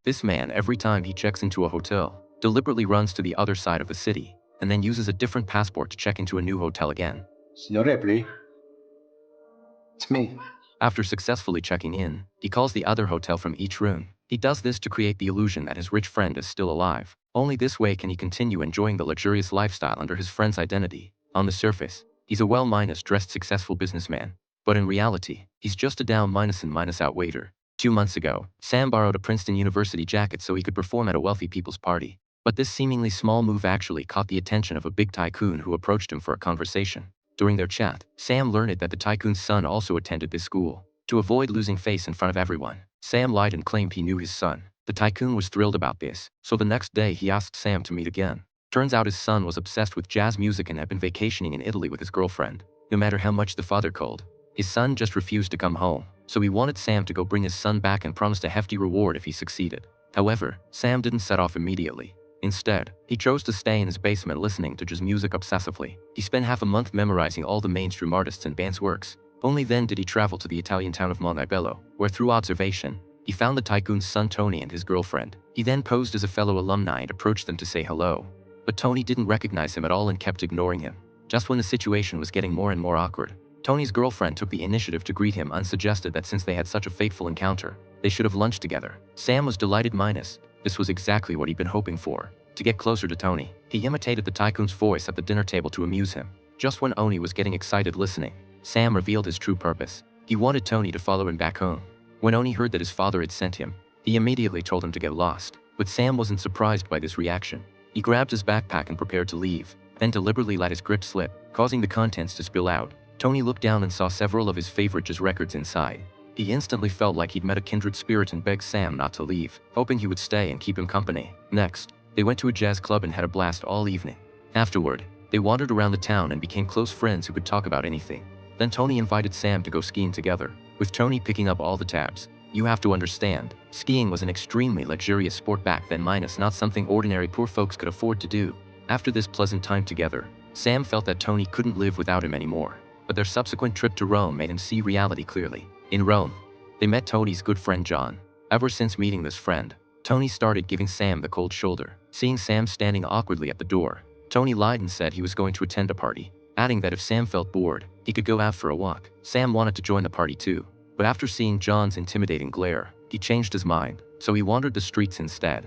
This man, every time he checks into a hotel, deliberately runs to the other side of the city, and then uses a different passport to check into a new hotel again. Signore Ripley, it's me. After successfully checking in, he calls the other hotel from each room. He does this to create the illusion that his rich friend is still alive. Only this way can he continue enjoying the luxurious lifestyle under his friend's identity. On the surface, he's a well-dressed successful businessman. But in reality, he's just a down minus and minus out waiter. 2 months ago, Sam borrowed a Princeton University jacket so he could perform at a wealthy people's party. But this seemingly small move actually caught the attention of a big tycoon who approached him for a conversation. During their chat, Sam learned that the tycoon's son also attended this school. To avoid losing face in front of everyone, Sam lied and claimed he knew his son. The tycoon was thrilled about this, so the next day he asked Sam to meet again. Turns out his son was obsessed with jazz music and had been vacationing in Italy with his girlfriend. No matter how much the father called, his son just refused to come home, so he wanted Sam to go bring his son back and promised a hefty reward if he succeeded. However, Sam didn't set off immediately. Instead, he chose to stay in his basement listening to jazz music obsessively. He spent half a month memorizing all the mainstream artists and bands' works. Only then did he travel to the Italian town of Montebello, where through observation, he found the tycoon's son Tony and his girlfriend. He then posed as a fellow alumni and approached them to say hello. But Tony didn't recognize him at all and kept ignoring him. Just when the situation was getting more and more awkward, Tony's girlfriend took the initiative to greet him and suggested that since they had such a fateful encounter, they should have lunch together. Sam was delighted minus. This was exactly what he'd been hoping for. To get closer to Tony, he imitated the tycoon's voice at the dinner table to amuse him. Just when Oni was getting excited listening, Sam revealed his true purpose. He wanted Tony to follow him back home. When Oni heard that his father had sent him, he immediately told him to get lost. But Sam wasn't surprised by this reaction. He grabbed his backpack and prepared to leave, then deliberately let his grip slip, causing the contents to spill out. Tony looked down and saw several of his favorite jazz records inside. He instantly felt like he'd met a kindred spirit and begged Sam not to leave, hoping he would stay and keep him company. Next, they went to a jazz club and had a blast all evening. Afterward, they wandered around the town and became close friends who could talk about anything. Then Tony invited Sam to go skiing together, with Tony picking up all the tabs. You have to understand, skiing was an extremely luxurious sport back then minus not something ordinary poor folks could afford to do. After this pleasant time together, Sam felt that Tony couldn't live without him anymore. But their subsequent trip to Rome made him see reality clearly. In Rome, they met Tony's good friend John. Ever since meeting this friend, Tony started giving Sam the cold shoulder. Seeing Sam standing awkwardly at the door, Tony lied and said he was going to attend a party, adding that if Sam felt bored, he could go out for a walk. Sam wanted to join the party too, but after seeing John's intimidating glare, he changed his mind, so he wandered the streets instead.